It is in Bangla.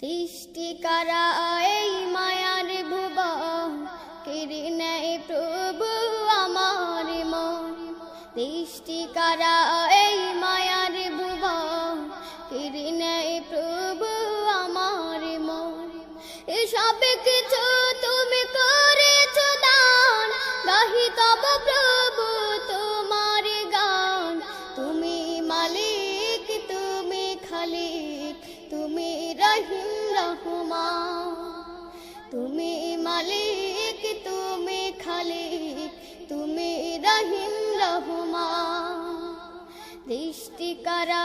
সৃষ্টি করা এই মায়ার ভুবন, কেড়ে নেয় প্রভু আমার মন। সৃষ্টি করা এই মায়ার ভুবন, কেড়ে নেয় প্রভু আমার মন। এসব কিছু তুমি করেছ দান, গাহি তব প্রভু তোমার গান। তুমি মালিক, তুমি খালিক, তুমি রহিম রহমান। তুমি মালিক, তুমি খালিক, তুমি রহিম রহমান। সৃষ্টি করা